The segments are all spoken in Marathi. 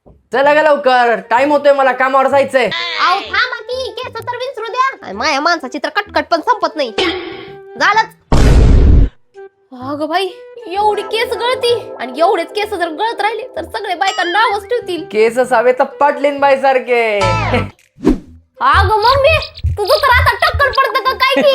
चला ग लवकर, टाइम होतोय, मला कामावर जायचंय. अहो थांबा की, केस तर विचारू द्या. माया माणसाची तर कटकट पण संपत नाही. झालंच. अगं बाई, एवढी केस गळती आणि एवढेच केस जर गळत राहिले तर सगळे बायका नावच ठेवतील. केस असावे तर पाटलीन बाई सारखे. अगं मम्मी, तुझं तर आता टक्कर पडतं का काय की?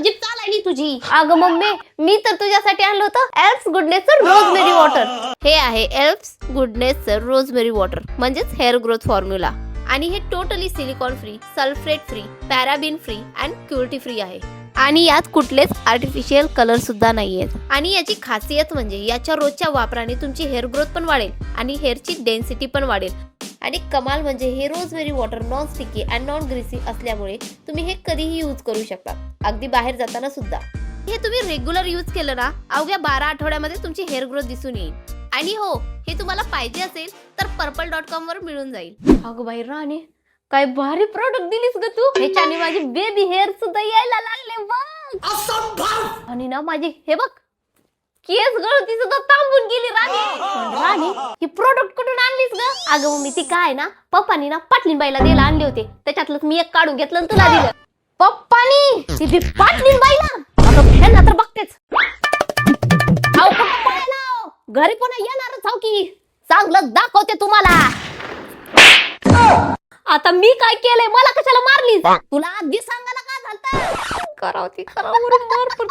जीप चालायली तुझी. अगं मम्मी, मी तर तुझ्यासाठी आणलं होतं एल्फ्स गुडनेसचं रोजमेरी वॉटर. हे आहे एल्फ्स गुडनेसचं रोजमेरी वॉटर, म्हणजेच हेअर ग्रोथ फॉर्म्युला. आणि हे totally silicone free, sulphate free, paraben free and cruelty free आहे. आणि यात कुठलेच आर्टिफिशियल कलर सुद्धा नाहीयेत. आणि याची खासियत म्हणजे याच्या रोजच्या वापराने तुमची हेअर ग्रोथ पण वाढेल आणि हेअरची डेन्सिटी पण वाढेल. आणि कमाल म्हणजे हे rosemary water non sticky and non greasy असल्यामुळे तुम्ही हे कधीही यूज करू शकता, अगदी बाहेर जाताना सुद्धा. हे तुम्ही रेग्युलर यूज केलं ना, अवघ्या 12 आठवड्यामध्ये तुमची हेअर ग्रोथ दिसून येईल. आणि हो, हे तुम्हाला पाहिजे असेल तर purple.com वर मिळून जाईल. अगं बाई राणे, काय भारी प्रोडक्ट दिलीस ग तू. ह्याच्याने माझी बेबी हेअर सुद्धा यायला लागले बघ. आणि ना माझी हे बघ केस गळती सुद्धा थांबून गेली. राणे, ही प्रोडक्ट कुठून आणलीस ग? अगं मम्मी, ती काय ना पप्पानी ना पाटलीनबाईला द्यायला आणले होते, त्याच्यातलं मी एक काढून घेतलं आणि तुला दिलं. पप्पानी ती पाटलीनबाईला? अगं ह्यांना तर बघतेच. अहो कुठं पळाला? घरी पुन्हा येणारच हाव की, चांगलं दाखवते तुम्हाला. आता मी काय केलंय, मला कशाला मारलीस? तुला आधी सांगायला काय झालं? करावं ती करावं, मार पण